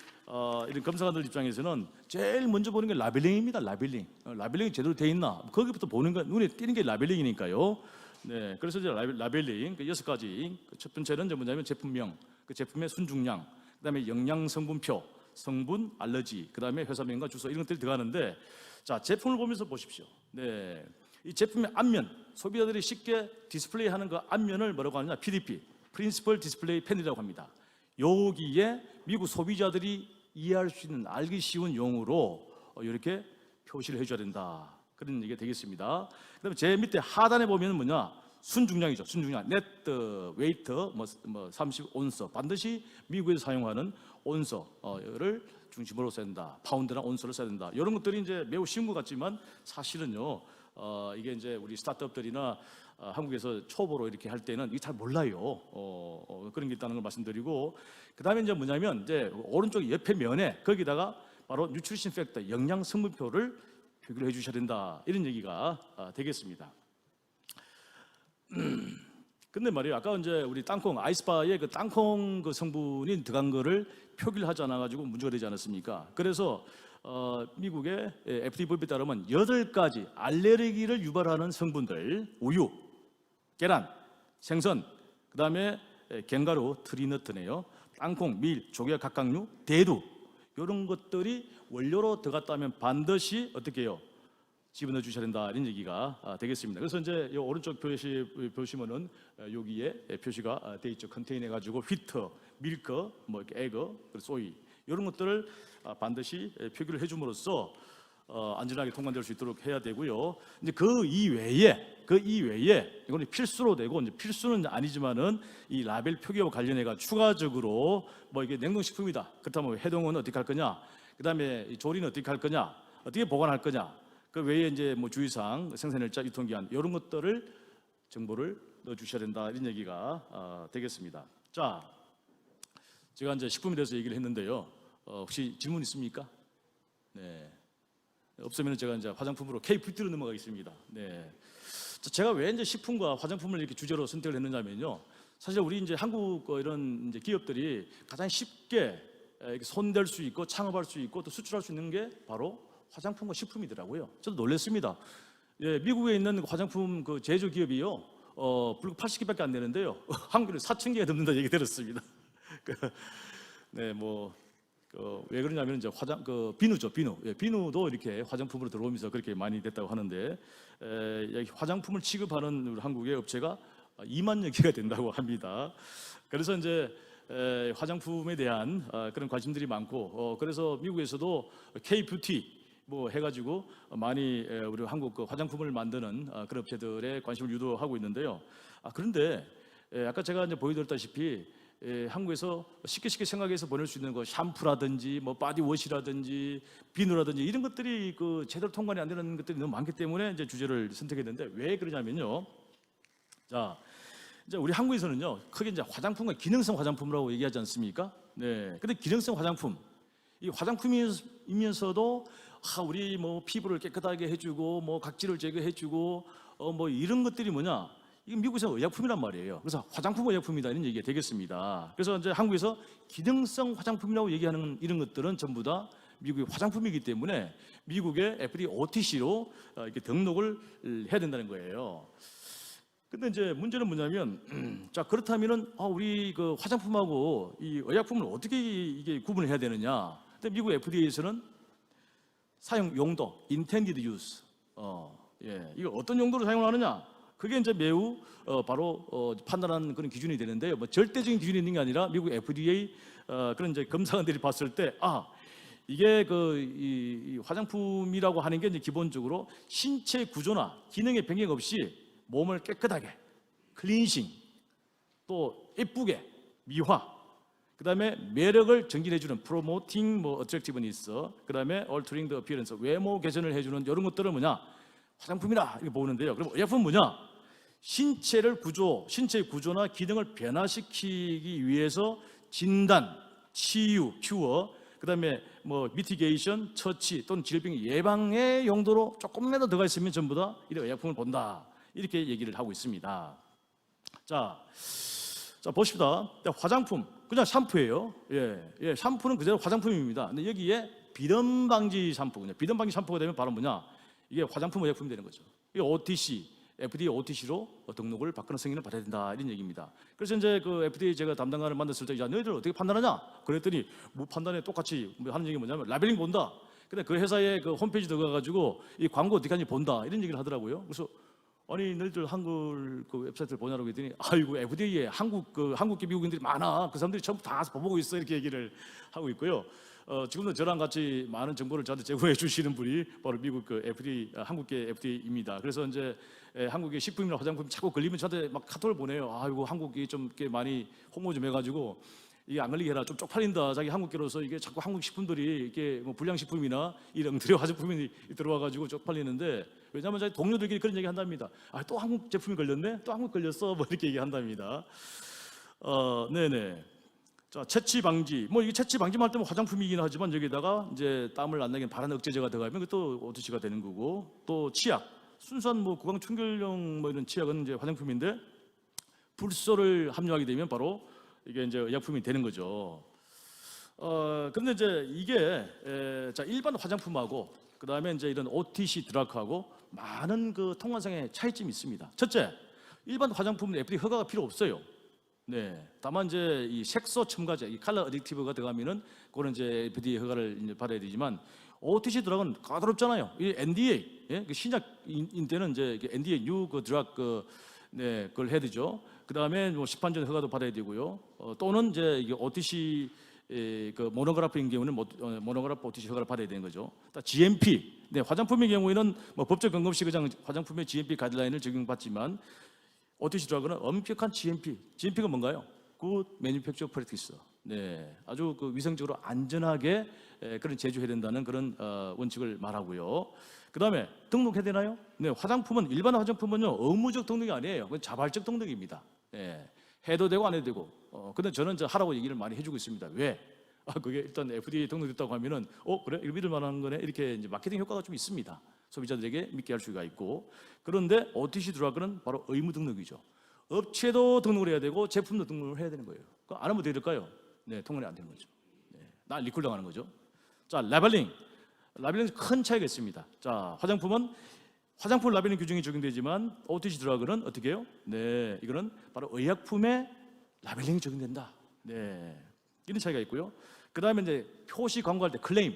이런 검사관들 입장에서는 제일 먼저 보는 게 라벨링입니다. 라벨링이 제대로 돼 있나, 거기부터 보는 거, 눈에 띄는 게 라벨링이니까요. 네, 그래서 이제 라벨링 그 6가지. 첫 번째는 이제 뭐냐면 제품명, 그 제품의 순중량, 그다음에 영양 성분표, 성분, 알러지, 그다음에 회사명과 주소 이런 것들이 들어가는데, 자, 제품을 보면서 보십시오. 네, 이 제품의 앞면, 소비자들이 쉽게 디스플레이하는 그 앞면을 뭐라고 하느냐? PDP, 프린시플 디스플레이 패널이라고 합니다. 여기에 미국 소비자들이 이해할 수 있는, 알기 쉬운 용어로 이렇게 표시를 해줘야 된다 그런 얘기가 되겠습니다. 그다음에 제 밑에 하단에 보면 뭐냐? 순중량이죠. 순중량, 네트 웨이트 뭐 30온서, 반드시 미국에서 사용하는 온서를 중심으로 써야 된다. 파운드나 온서를 써야 된다. 이런 것들이 이제 매우 쉬운 것 같지만 사실은요, 이게 이제 우리 스타트업들이나 한국에서 초보로 이렇게 할 때는 이게 잘 몰라요. 그런 게 있다는 걸 말씀드리고, 그 다음에 이제 뭐냐면 이제 오른쪽 옆에 면에 거기다가 바로 뉴트리션 팩터, 영양 성분표를 표기를 해주셔야 된다 이런 얘기가 되겠습니다. 근데 말이에요, 아까 이제 우리 땅콩 아이스바에 그 땅콩 그 성분이 들어간 거를 표기를 하지 않아 가지고 문제가 되지 않았습니까? 그래서 미국의 FDA 법에 따르면 8가지 알레르기를 유발하는 성분들, 우유, 계란, 생선, 그다음에 견과류, 트리너트네요. 땅콩, 밀, 조개, 각각류, 대두 이런 것들이 원료로 들어갔다면 반드시 어떻게 해요? 집어넣어 주셔야 된다 이런 얘기가 되겠습니다. 그래서 이제 이 오른쪽 표시 보시면은 여기에 표시가 돼 있죠. 컨테이너 가지고 휘트, 밀크, 뭐 이렇게 에그, 그리고 소이 이런 것들을 반드시 표기를 해줌으로써 안전하게 통관될 수 있도록 해야 되고요. 이제 그 이외에 이거는 필수로 되고 이제 필수는 아니지만은 이 라벨 표기와 관련해가 추가적으로 뭐 이게 냉동식품이다. 그렇다면 해동은 어떻게 할 거냐? 그다음에 이 조리는 어떻게 할 거냐? 어떻게 보관할 거냐? 그 외에 이제 뭐 주의사항, 생산일자, 유통기한 이런 것들을 정보를 넣어 주셔야 된다 이런 얘기가 되겠습니다. 자, 제가 이제 식품에 대해서 얘기를 했는데요. 혹시 질문 있습니까? 네. 없으면 제가 이제 화장품으로 K-뷰티로 넘어가겠습니다. 네. 제가 왜 이제 식품과 화장품을 이렇게 주제로 선택을 했느냐면요. 사실 우리 이제 한국 이런 이제 기업들이 가장 쉽게 이렇게 손댈 수 있고 창업할 수 있고 또 수출할 수 있는 게 바로 화장품과 식품이더라고요. 저도 놀랐습니다. 예, 미국에 있는 화장품 그 제조 기업이요. 불과 80개밖에 안 되는데요. 한국에 4,000개가 넘는다 얘기 들었습니다. 네, 뭐 왜 그러냐면 이제 비누죠, 비누. 예, 비누도 이렇게 화장품으로 들어오면서 그렇게 많이 됐다고 하는데 화장품을 취급하는 우리 한국의 업체가 2만여 개가 된다고 합니다. 그래서 이제 화장품에 대한 그런 관심들이 많고 그래서 미국에서도 K-뷰티 뭐 해가지고 많이 우리 한국 그 화장품을 만드는 그런 업체들의 관심을 유도하고 있는데요. 그런데 아까 제가 이제 보여드렸다시피 한국에서 쉽게 생각해서 보낼 수 있는 거 샴푸라든지 뭐 바디워시라든지 비누라든지 이런 것들이 그 제대로 통관이 안 되는 것들이 너무 많기 때문에 이제 주제를 선택했는데 왜 그러냐면요. 자, 이제 우리 한국에서는요 크게 이제 화장품과 기능성 화장품이라고 얘기하지 않습니까? 네. 근데 기능성 화장품 이 화장품이면서도 우리 뭐 피부를 깨끗하게 해주고 뭐 각질을 제거해주고 뭐 이런 것들이 뭐냐? 이게 미국에서 의약품이란 말이에요. 그래서 화장품 의약품이다 이런 얘기가 되겠습니다. 그래서 이제 한국에서 기능성 화장품이라고 얘기하는 이런 것들은 전부 다 미국의 화장품이기 때문에 미국의 FDA OTC로 이렇게 등록을 해야 된다는 거예요. 근데 이제 문제는 뭐냐면 자 그렇다면은 우리 그 화장품하고 이 의약품을 어떻게 이게 구분을 해야 되느냐? 근데 미국 FDA에서는 사용 용도 intended use 이거 어떤 용도로 사용을 하느냐? 그게 이제 매우 바로 판단하는 그런 기준이 되는데요. 뭐 절대적인 기준이 있는 게 아니라 미국 FDA 그런 이제 검사관들이 봤을 때 이게 이 화장품이라고 하는 게 이제 기본적으로 신체 구조나 기능의 변경 없이 몸을 깨끗하게 클린싱 또 예쁘게 미화 그다음에 매력을 정진해주는 promoting 뭐 attractiveness 그다음에 altering the appearance 외모 개선을 해주는 이런 것들을 뭐냐 화장품이라 이렇게 보는데요. 그럼 의약품은 뭐냐? 신체의 구조나 기능을 변화시키기 위해서 진단, 치유, 큐어, 그다음에 뭐 미티게이션, 처치 또는 질병 예방의 용도로 조금이라도 들어가 있으면 전부 다 이런 의약품을 본다. 이렇게 얘기를 하고 있습니다. 자 보십시다. 화장품 그냥 샴푸예요. 예, 샴푸는 그대로 화장품입니다. 근데 여기에 비듬 방지 샴푸, 비듬 방지 샴푸가 되면 바로 뭐냐? 이게 화장품 의약품이 되는 거죠. 이게 OTC. FDA OTC로 등록을 받거나 승인을 받아야 된다 이런 얘기입니다. 그래서 이제 그 FDA 제가 담당관을 만났을 때 야 너희들 어떻게 판단하냐? 그랬더니 뭐 판단에 똑같이 하는 얘기 뭐냐면 라벨링 본다. 근데 그 회사의 그 홈페이지 들어가가지고 이 광고 어떻게 하는지 본다 이런 얘기를 하더라고요. 그래서 아니 너희들 한글 그 웹사이트를 보냐고 했더니 아이고 FDA에 한국계 미국인들이 많아. 그 사람들이 전부 다 보고 있어 이렇게 얘기를 하고 있고요. 지금도 저랑 같이 많은 정보를 저한테 제공해 주시는 분이 바로 미국 그 FDA 한국계 FDA입니다. 그래서 이제 한국의 식품이나 화장품 자꾸 걸리면 저한테 막 카톡을 보내요. 아이고 한국이 좀 이렇게 많이 홍보 좀 해가지고 이게 안 걸리게 해라. 좀 쪽팔린다. 자기 한국계로서 이게 자꾸 한국 식품들이 이게 뭐 불량식품이나 이런 엉터리 화장품이 들어와가지고 쪽팔리는데 왜냐하면 자기 동료들끼리 그런 얘기 한답니다. 또 한국 제품이 걸렸네? 또 한국 걸렸어? 뭐 이렇게 얘기한답니다. 네네. 자, 채취 방지. 뭐 이게 채취 방지만 할 때면 화장품이긴 하지만 여기다가 이제 땀을 안 나게 발한 억제제가 들어가면 그것도 OTC가 되는 거고 또 치약. 순수한 뭐 구강 충혈용 뭐 이런 치약은 이제 화장품인데 불소를 함유하게 되면 바로 이게 이제 의약품이 되는 거죠. 근데 이제 이게 자 일반 화장품하고 그다음에 이제 이런 OTC 드라그하고 많은 그 통관상의 차이점이 있습니다. 첫째, 일반 화장품은 FDA 허가가 필요 없어요. 네, 다만 이제 이 색소 첨가제, 이 컬러 어딕티브가 들어가면은 그거는 이제 FDA 허가를 이제 받아야 되지만 OTC 드라그는 까다롭잖아요. 이 NDA, 예? 그 신약인 때는 이제 NDA 뉴 그 드라그 네, 그걸 해야 되죠. 그다음에 뭐 시판전 허가도 받아야 되고요. 또는 이제 이게 OTC 그 모노그래프인 경우는 모노그래프 OTC 허가를 받아야 되는 거죠. GMP, 네, 화장품의 경우에는 뭐 법적 근거없이 그냥 화장품의 GMP 가이드라인을 적용받지만 OTC 드라그는 엄격한 GMP가 뭔가요? Good Manufacturing Practice. 네, 아주 그 위생적으로 안전하게 그런 제조해야 된다는 그런 원칙을 말하고요. 그다음에 등록해야 되나요? 네, 화장품은 일반 화장품은요 의무적 등록이 아니에요. 그건 자발적 등록입니다. 네, 해도 되고 안 해도 되고. 근데 저는 저 하라고 얘기를 많이 해주고 있습니다. 왜? 그게 일단 FDA 등록됐다고 하면은 그래 이거 믿을 만한 거네 이렇게 이제 마케팅 효과가 좀 있습니다. 소비자들에게 믿게 할 수가 있고. 그런데 OTC 드라그는 바로 의무 등록이죠. 업체도 등록을 해야 되고 제품도 등록을 해야 되는 거예요. 안 하면 어떻게 될까요? 네, 통관이 안 되는 거죠. 네, 나 리콜 당하는 거죠. 자, 라벨링은 큰 차이가 있습니다. 자, 화장품은 화장품 라벨링 규정이 적용되지만 OTC 드라그는 어떻게 해요? 네, 이거는 바로 의약품에 라벨링이 적용된다. 네, 이런 차이가 있고요. 그 다음에 이제 표시 광고할 때 클레임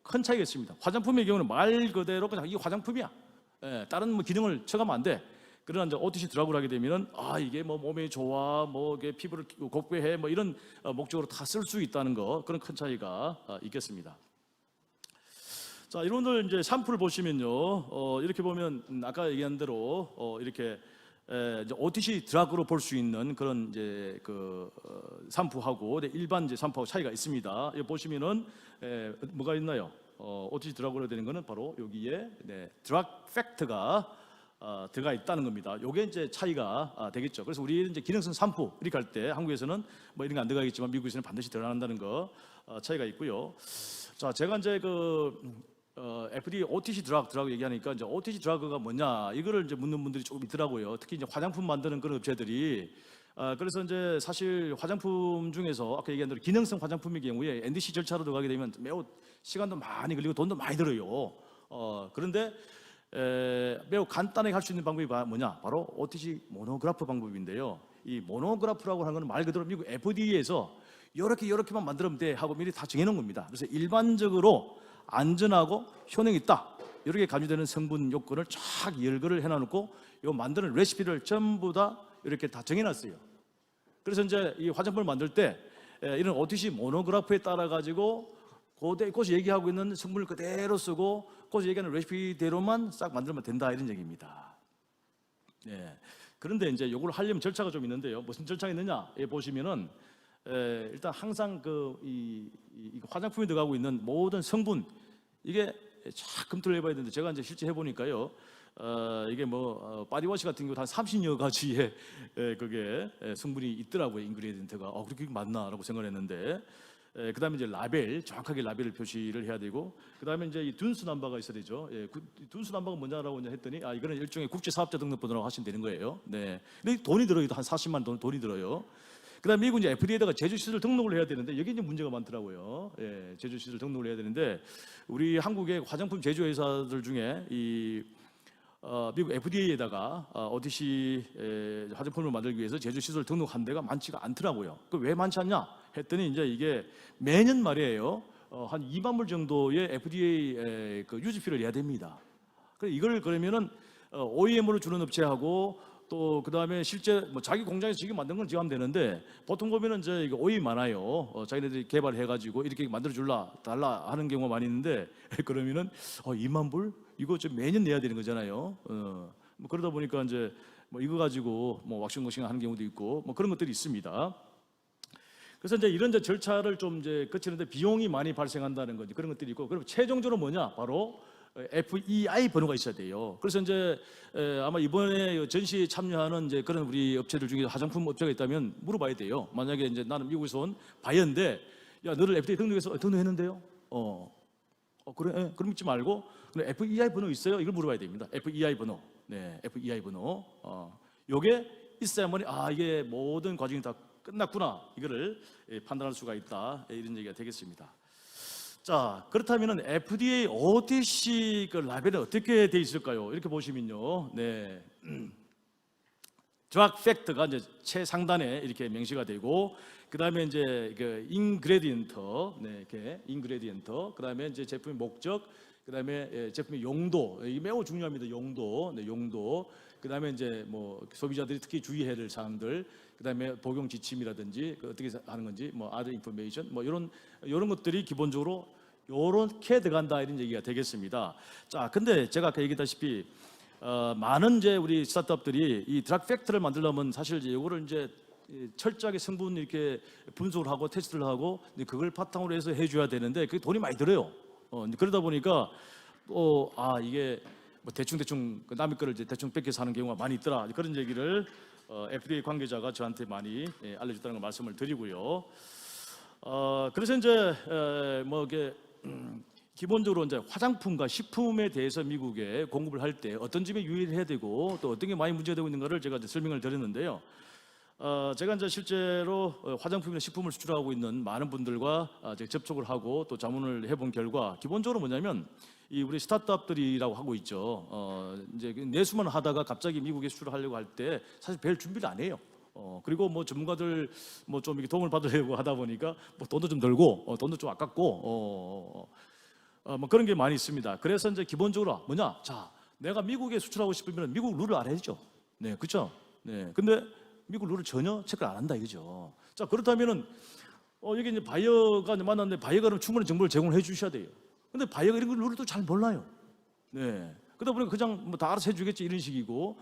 큰 차이가 있습니다. 화장품의 경우는 말 그대로 그냥 이 화장품이야. 예, 다른 뭐 기능을 첨가하면 안 돼. 그러나 이제 OTC 드라그를 하게 되면은 이게 뭐 몸에 좋아, 뭐 이게 피부를 곡배해, 뭐 이런 목적으로 다 쓸 수 있다는 거 그런 큰 차이가 있겠습니다. 자, 여러분들 이제 샴푸를 보시면요, 이렇게 보면 아까 얘기한 대로 이렇게 이제 OTC 드라그로 볼 수 있는 그런 이제 그 샴푸하고 일반 이제 샴푸하고 차이가 있습니다. 여기 보시면은 뭐가 있나요? OTC 드라그로 되는 거는 바로 여기에 드라그 팩트가 들어가 있다는 겁니다. 요게 이제 차이가 되겠죠. 그래서 우리 이제 기능성 샴푸 이렇게 할 때 한국에서는 뭐 이런 게 안 들어가겠지만 미국에서는 반드시 들어간다는 거 차이가 있고요. 자, 제가 이제 FDA OTC 드라그 얘기하니까 이제 OTC 드라그가 뭐냐 이거를 이제 묻는 분들이 조금 있더라고요. 특히 이제 화장품 만드는 그런 업체들이 그래서 이제 사실 화장품 중에서 아까 얘기한 대로 기능성 화장품의 경우에 NDC 절차로 들어가게 되면 매우 시간도 많이 걸리고 돈도 많이 들어요. 그런데 매우 간단하게 할 수 있는 방법이 뭐냐? 바로 OTC 모노그래프 방법인데요. 이 모노그래프라고 하는 것은 말 그대로 미국 FDA에서 이렇게만 만들면 돼 하고 미리 다 정해놓은 겁니다. 그래서 일반적으로 안전하고 효능이 있다 이렇게 간주되는 성분 요건을 쫙 열거를 해놔놓고 이거 만드는 레시피를 전부 다 이렇게 다 정해놨어요. 그래서 이제 이 화장품을 만들 때 이런 OTC 모노그래프에 따라 가지고 그곳이 얘기하고 있는 성분을 그대로 쓰고 그곳이 얘기하는 레시피대로만 싹 만들면 된다 이런 얘기입니다. 네. 그런데 이제 이걸 하려면 절차가 좀 있는데요. 무슨 절차가 있느냐? 보시면은 일단 항상 이 화장품에 들어가고 있는 모든 성분 이게 쫙 검토를 해봐야 되는데 제가 이제 실제 해보니까요. 이게 뭐 바디워시 같은 경우 한 30여 가지의 그게 성분이 있더라고요. 인그리디언트가 그렇게 많나라고 생각을 했는데. 그다음에 이제 라벨 정확하게 라벨을 표시를 해야 되고 그다음에 이제 이 둔수 넘버가 있어야 되죠. 둔수 넘버가 뭐냐라고 이제 했더니 이거는 일종의 국제 사업자 등록번호라고 하시면 되는 거예요. 네. 근데 돈이 들어요. 한 40만 돈이 들어요. 그다음에 미국 이제 FDA에다가 제조시설 등록을 해야 되는데 여기 이제 문제가 많더라고요. 제조시설 등록을 해야 되는데 우리 한국의 화장품 제조회사들 중에 미국 FDA에다가 OTC 화장품을 만들기 위해서 제조시설 등록한 데가 많지가 않더라고요. 그 왜 많지 않냐 했더니 이제 이게 매년 말이에요. 한 2만 불 정도의 FDA 그 유지비를 내야 됩니다. 그래서 이걸 그러면은 OEM으로 주는 업체하고 또 그다음에 실제 뭐 자기 공장에서 지금 만든 건 지금 하면 되는데 보통 보면은 이제 이거 OEM 많아요. 자기네들이 개발해가지고 이렇게 만들어 달라 하는 경우가 많이 있는데 그러면은 2만 불 이거 좀 매년 내야 되는 거잖아요. 뭐 그러다 보니까 이제 뭐 이거 가지고 뭐 왁싱머신 하는 경우도 있고 뭐 그런 것들이 있습니다. 그래서 이제 이런 이제 절차를 좀 이제 거치는데 비용이 많이 발생한다는 거지 그런 것들이 있고 그리고 최종적으로 뭐냐 바로 FEI 번호가 있어야 돼요. 그래서 이제 아마 이번에 전시에 참여하는 이제 그런 우리 업체들 중에 화장품 업체가 있다면 물어봐야 돼요. 만약에 이제 나는 미국에서 온 바이어인데 야 너를 FDA 등록했는데요. 그래? 그럼 믿지 말고 FEI 번호 있어요? 이걸 물어봐야 됩니다. FEI 번호. 네, FEI 번호. 요게 있어야만 이게 모든 과정이 다 끝났구나 이거를 판단할 수가 있다 이런 얘기가 되겠습니다. 자, 그렇다면은 FDA OTC 그 라벨은 어떻게 돼 있을까요? 이렇게 보시면요, 네, 드럭 팩트가 이제 최상단에 이렇게 명시가 되고, 그 다음에 이제 그 인그레디언트, 네, 이렇게 인그레디언트, 그 다음에 이제 제품의 목적, 그 다음에 제품의 용도, 이게 매우 중요합니다. 용도, 네, 용도. 그 다음에 이제 뭐 소비자들이 특히 주의해야 될 사항들, 그 다음에 복용 지침이라든지 그 어떻게 하는 건지, 뭐 other information, 뭐 이런 것들이 기본적으로 요렇게 들어간다 이런 얘기가 되겠습니다. 자, 근데 제가 아까 얘기했다시피 많은 이제 우리 스타트업들이 이 드럭 팩트를 만들려면 사실 이제 요거를 이제 철저하게 성분 이렇게 분석을 하고 테스트를 하고 그걸 바탕으로 해서 해줘야 되는데 그게 돈이 많이 들어요. 그러다 보니까 이게 뭐 대충 남의 거를 이제 대충 뺏겨서 하는 경우가 많이 있더라, 그런 얘기를 FDA 관계자가 저한테 많이 알려줬다는 걸 말씀을 드리고요. 그래서 이제 뭐 이게 기본적으로 이제 화장품과 식품에 대해서 미국에 공급을 할 때 어떤 점에 유의를 해야 되고 또 어떤 게 많이 문제가 되고 있는가를 제가 이제 설명을 드렸는데요. 제가 이제 실제로 화장품이나 식품을 수출하고 있는 많은 분들과 접촉을 하고 또 자문을 해본 결과 기본적으로 뭐냐면 이 우리 스타트업들이라고 하고 있죠. 이제 내수만 하다가 갑자기 미국에 수출을 하려고 할 때 사실 별 준비를 안 해요. 그리고 뭐 전문가들 뭐 좀 이렇게 도움을 받으려고 하다 보니까 뭐 돈도 좀 들고 돈도 좀 아깝고 뭐 그런 게 많이 있습니다. 그래서 이제 기본적으로 뭐냐? 자, 내가 미국에 수출하고 싶으면 미국 룰을 알아야죠. 네, 그렇죠? 네, 근데 미국 룰을 전혀 체크를 안 한다 이거죠. 자, 그렇다면은 여기 이제 바이어가 만났는데 바이어가 그럼 충분히 정보를 제공해 주셔야 돼요. 근데 바이어가 이런 룰을 또 잘 몰라요. 네, 그러다 보니까 그냥 뭐 다 알아서 해주겠지 이런 식이고,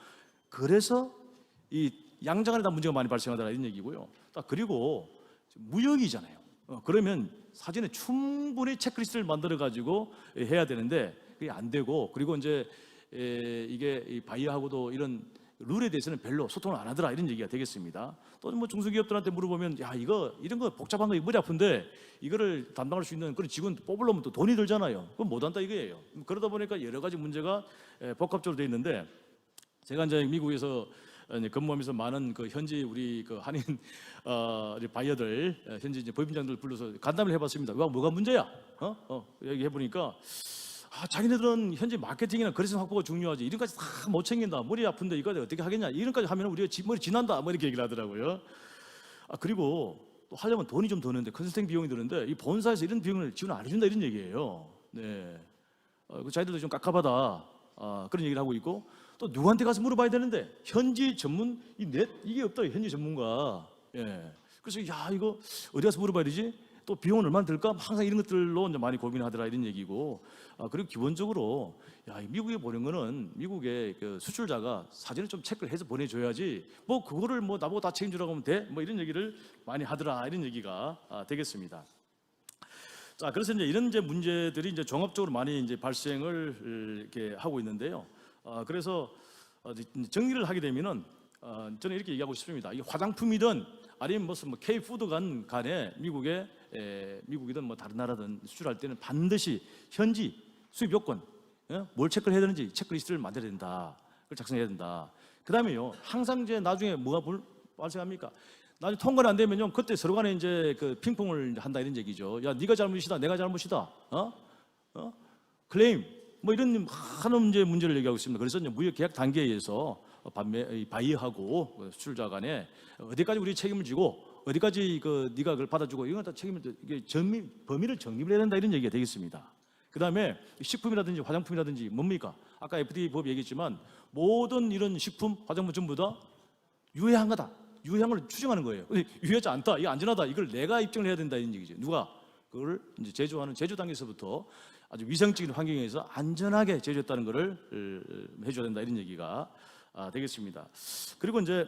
그래서 이 양장안에다 문제가 많이 발생하더라 이런 얘기고요. 그리고 무역이잖아요. 그러면 사전에 충분히 체크리스트를 만들어 가지고 해야 되는데 그게 안 되고, 그리고 이제 이게 이 바이어하고도 이런 룰에 대해서는 별로 소통을 안 하더라 이런 얘기가 되겠습니다. 또 뭐 중소기업들한테 물어보면 야 이런 거 복잡한 거 머리 아픈데 이거를 담당할 수 있는 그런 직원 뽑으려면 또 돈이 들잖아요. 그럼 못 한다 이거예요. 그러다 보니까 여러 가지 문제가 복합적으로 돼 있는데, 제가 이제 미국에서 근무하면서 많은 그 현지 우리 그 한인 우리 바이어들 현지 이제 법인장들 불러서 간담회를 해봤습니다. 뭐가 문제야? 얘기해 보니까 자기네들은 현지 마케팅이나 거래선 확보가 중요하지 이런 까지 다 못 챙긴다, 머리 아픈데 이거 어떻게 하겠냐, 이런까지 하면 우리가 머리 지난다 뭐 이렇게 얘기를 하더라고요. 그리고 또 하려면 돈이 좀 드는데 컨설팅 비용이 드는데 이 본사에서 이런 비용을 지원 안 해준다 이런 얘기예요. 네, 자기들도 좀 깝깝하다 그런 얘기를 하고 있고, 또 누구한테 가서 물어봐야 되는데 현지 전문 이게 없다, 현지 전문가. 예, 그래서 이거 어디 가서 물어봐야 되지? 또 비용은 얼마나 들까? 항상 이런 것들로 이제 많이 고민하더라 이런 얘기고, 그리고 기본적으로 미국에 보낸 거는 미국의 그 수출자가 사전에 좀 체크를 해서 보내줘야지 뭐 그거를 뭐 나보고 다 책임지라고 하면 돼? 뭐 이런 얘기를 많이 하더라 이런 얘기가 되겠습니다. 자, 그래서 이제 이런 이제 문제들이 이제 종합적으로 많이 이제 발생을 이렇게 하고 있는데요. 그래서 정리를 하게 되면은 저는 이렇게 얘기하고 싶습니다. 이 화장품이든 아니면 무슨 뭐 K-푸드 간에 미국이든 뭐 다른 나라든 수출할 때는 반드시 현지 수입 요건, 뭘 체크를 해야 되는지 체크리스트를 만들어야 된다. 그걸 작성해야 된다. 그 다음에요, 항상 이제 나중에 뭐가 발생합니까? 나중에 통과는 안 되면요, 그때 서로 간에 이제 그 핑퐁을 한다 이런 얘기죠. 야, 네가 잘못이다, 내가 잘못이다. 클레임 뭐 이런 많은 문제를 얘기하고 있습니다. 그래서 이제 무역 계약 단계에서 바이어하고 수출자 간에 어디까지 우리 책임을 지고 어디까지 네가 그걸 받아주고 이건 다 책임을 이게 범위를 정립을 해야 된다 이런 얘기가 되겠습니다. 그 다음에 식품이라든지 화장품이라든지 뭡니까? 아까 FDA 법 얘기했지만 모든 이런 식품, 화장품 전부 다 유해한 거다. 유해한 추정하는 거예요. 유해하지 않다, 이게 안전하다, 이걸 내가 입증을 해야 된다 이런 얘기죠. 누가 그걸 이제 제조하는 제조 단계에서부터 아주 위생적인 환경에서 안전하게 제조했다는 것을 해줘야 된다 이런 얘기가 되겠습니다. 그리고 이제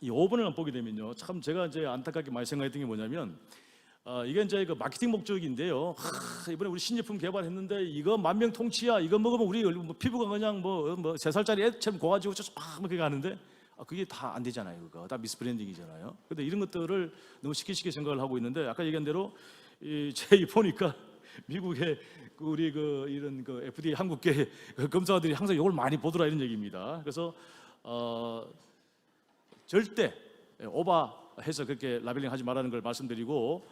이 5번을 보게 되면요, 참 제가 이제 안타깝게 많이 생각했던 게 뭐냐면 이게 이제 그 마케팅 목적인데요. 이번에 우리 신제품 개발했는데 이거 만명 통치야, 이거 먹으면 우리 피부가 그냥 뭐 3살짜리 애처럼 고가지고 막 그렇게 가는데 그게 다 안 되잖아요. 그거 다 미스브랜딩이잖아요. 근데 이런 것들을 너무 쉽게 생각을 하고 있는데, 아까 얘기한 대로 제 보니까 미국의 우리 이런 FDA 한국계 검사들이 항상 이걸 많이 보더라 이런 얘기입니다. 그래서 절대 해서 그렇게 라벨링 하지 말라는 걸 말씀드리고,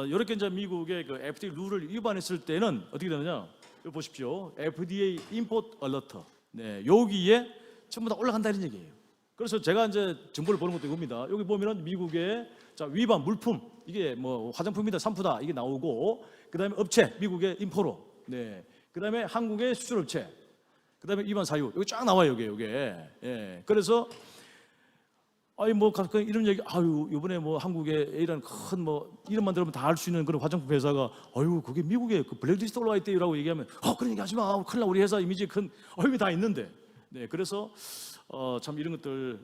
이렇게 이제 미국의 그 FDA 룰을 위반했을 때는 어떻게 되느냐? 이거 보십시오. FDA 임포트 얼러트. 네, 여기에 전부 다 올라간다는 얘기예요. 그래서 제가 이제 정보를 보는 것도 이겁니다. 여기 보면은 미국의 자, 위반 물품, 이게 뭐 화장품이다, 샴푸다, 이게 나오고, 그다음에 업체, 미국의 인포로, 네, 그다음에 한국의 수출업체, 그다음에 위반 사유, 여기 쫙 나와요, 요게. 예, 그래서 아니 뭐 가끔 이런 얘기, 아유 이번에 뭐 한국에 이런 큰 뭐 이름만 들으면 다 알 수 있는 그런 화장품 회사가, 아유 그게 미국에 그 블랙리스트 올라와 있대요라고 얘기하면, 그런 얘기 하지 마, 큰일 나, 우리 회사 이미지 큰 얼굴이 다 있는데. 네, 그래서 참 이런 것들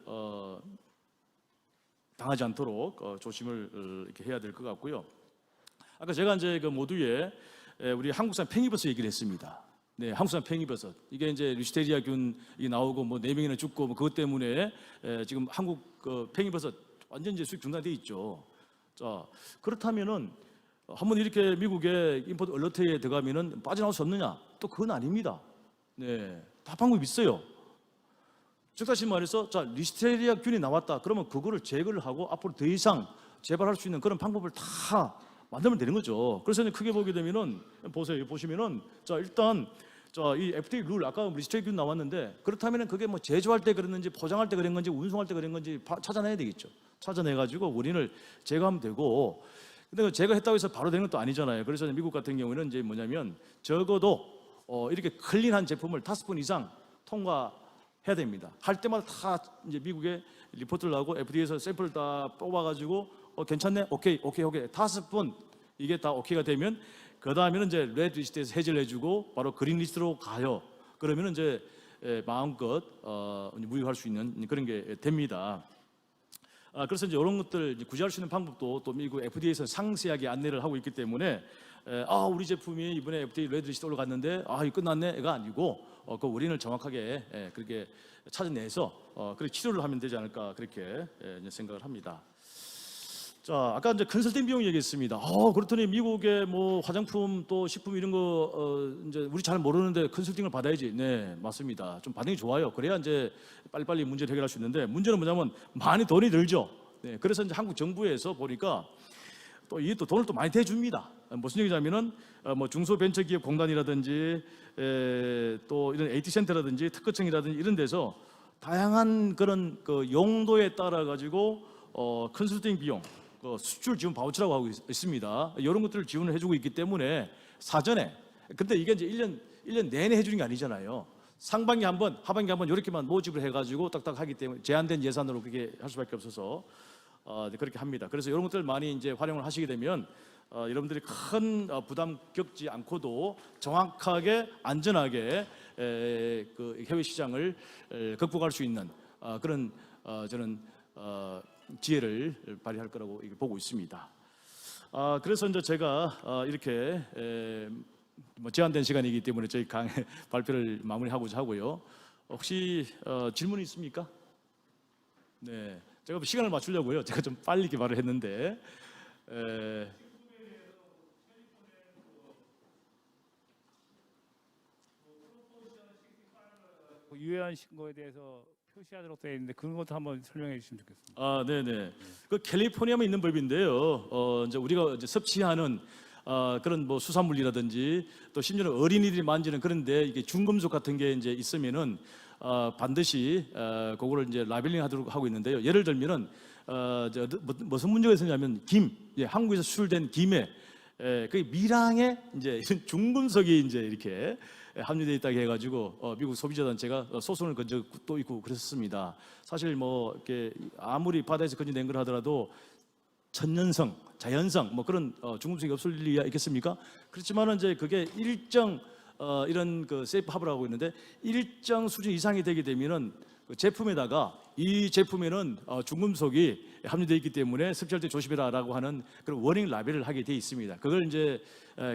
당하지 않도록 조심을 이렇게 해야 될 것 같고요. 아까 제가 이제 그 모두에 우리 한국산 팽이버섯 얘기를 했습니다. 네, 한국산 팽이버섯, 이게 이제 리스테리아균이 나오고 뭐 4명이나 죽고 뭐 그것 때문에 지금 한국 그 팽이버섯 완전 이제 수입 중단돼 있죠. 자, 그렇다면은 한번 이렇게 미국의 임포트 얼러트에 들어가면은 빠져나올 수 없느냐? 또 그건 아닙니다. 네, 다 방법이 있어요. 즉 다시 말해서, 자, 리스테리아균이 나왔다. 그러면 그거를 제거를 하고 앞으로 더 이상 재발할 수 있는 그런 방법을 다 만들면 되는 거죠. 그래서 이제 크게 보게 되면은, 보세요. 보시면은, 자, 일단 자, 이 FDA 룰, 아까 리스테리아균 나왔는데, 그렇다면은 그게 뭐 제조할 때 그랬는지 포장할 때 그런 건지 운송할 때 그런 건지 찾아내야 되겠죠. 찾아내 가지고 원인을 제거하면 되고. 근데 제거했다고 해서 바로 되는 것도 아니잖아요. 그래서 미국 같은 경우에는 이제 뭐냐면, 적어도 이렇게 클린한 제품을 5번 이상 통과해야 됩니다. 할 때마다 다 이제 미국에 리포트를 하고 FDA에서 샘플을 다 뽑아가지고 괜찮네, 오케이 5번 이게 다 오케이가 되면, 그 다음에는 이제 레드 리스트에서 해제를 해주고 바로 그린 리스트로 가요. 그러면은 이제 마음껏 무효할 수 있는 그런 게 됩니다. 그래서 이제 이런 것들 구제할 수 있는 방법도 또 미국 FDA에서 상세하게 안내를 하고 있기 때문에, 우리 제품이 이번에 FDA 레드 리스트 올라갔는데 이거 끝났네가 아니고 그 원인을 정확하게 그렇게 찾아내서 그렇게 치료를 하면 되지 않을까, 그렇게 이제 생각을 합니다. 자, 아까 이제 컨설팅 비용 얘기했습니다. 그렇더니 미국의 뭐 화장품 또 식품 이런 거 이제 우리 잘 모르는데 컨설팅을 받아야지. 네, 맞습니다. 좀 반응이 좋아요. 그래야 이제 빨리빨리 문제를 해결할 수 있는데, 문제는 뭐냐면 많이 돈이 들죠. 네, 그래서 이제 한국 정부에서 보니까 또 이게 또 돈을 또 많이 대줍니다. 무슨 얘기냐면은 뭐 중소벤처기업공단이라든지 또 이런 AT 센터라든지 특허청이라든지 이런 데서 다양한 그런 그 용도에 따라 가지고 컨설팅 비용, 수출 지원 바우처라고 하고 있습니다. 이런 것들을 지원을 해주고 있기 때문에 사전에, 근데 이게 이제 1년 내내 해주는 게 아니잖아요. 상반기 한 번, 하반기 한 번 이렇게만 모집을 해가지고 딱딱 하기 때문에 제한된 예산으로 그게 할 수밖에 없어서 그렇게 합니다. 그래서 이런 것들 많이 이제 활용을 하시게 되면 여러분들이 큰 부담 겪지 않고도 정확하게 안전하게 그 해외 시장을 극복할 수 있는 그런 저는 지혜를 발휘할 거라고 보고 있습니다. 그래서 이제 제가 이렇게 뭐 제한된 시간이기 때문에 저희 강의 발표를 마무리하고자 하고요. 혹시 질문이 있습니까? 네, 제가 시간을 맞추려고요. 제가 좀 빨리 이렇게 말을 했는데. 유효한 신고에 대해서 표시하도록 되어 있는데 그런 것도 한번 설명해 주시면 좋겠습니다. 네네. 그 캘리포니아만 있는 법인데요. 이제 우리가 이제 섭취하는 그런 뭐 수산물이라든지 또 심지어는 어린이들이 만지는 그런데 이게 중금속 같은 게 이제 있으면은 반드시 그거를 이제 라벨링 하도록 하고 있는데요. 예를 들면은 무슨 문제가 있었냐면 한국에서 수출된 김에 그 미량의 이제 이런 중금속이 이제 이렇게 함유되어 있다고 해가지고 미국 소비자단체가 소송을 건 적도 있고 그랬습니다. 사실 뭐 이렇게 아무리 바다에서 건져낸 걸 하더라도 천연성, 자연성 뭐 그런 중금속이 없을 리가 있겠습니까? 그렇지만은 이제 그게 일정 이런 그 세이프 하브라고 하고 있는데, 일정 수준 이상이 되게 되면은 그 제품에다가 이 제품에는 중금속이 함유되어 있기 때문에 섭취할 때 조심해라라고 하는 그런 워닝 라벨을 하게 돼 있습니다. 그걸 이제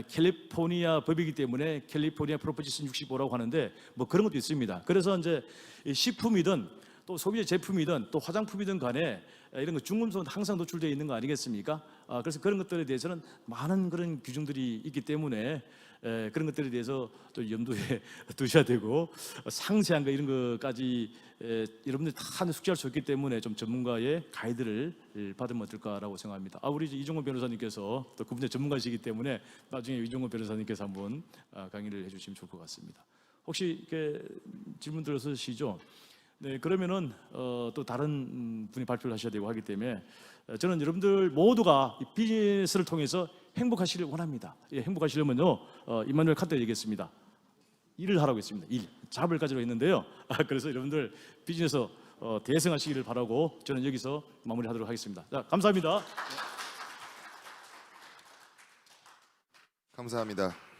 캘리포니아 법이기 때문에 캘리포니아 프로포지션 65라고 하는데 뭐 그런 것도 있습니다. 그래서 이제 식품이든 또 소비자 제품이든 또 화장품이든 간에 이런 거 중금속은 항상 노출되어 있는 거 아니겠습니까? 그래서 그런 것들에 대해서는 많은 그런 규정들이 있기 때문에 그런 것들에 대해서 또 염두에 두셔야 되고 상세한 거 이런 것까지 여러분들이 다 숙지할 수 있기 때문에 좀 전문가의 가이드를 받으면 어떨까라고 생각합니다. 우리 이제 이종건 변호사님께서 또 그 분야 전문가이시기 때문에 나중에 이종건 변호사님께서 한번 강의를 해주시면 좋을 것 같습니다. 혹시 이렇게 질문 들으시죠? 네, 그러면은 또 다른 분이 발표를 하셔야 되고 하기 때문에 저는 여러분들 모두가 이 비즈니스를 통해서 행복하시길 원합니다. 예, 행복하시려면요, 임마누엘 칸트 얘기했습니다. 일을 하라고 했습니다. 일, 잡을 가지로 했는데요. 그래서 여러분들 비즈니스 대성하시기를 바라고 저는 여기서 마무리하도록 하겠습니다. 자, 감사합니다. 감사합니다.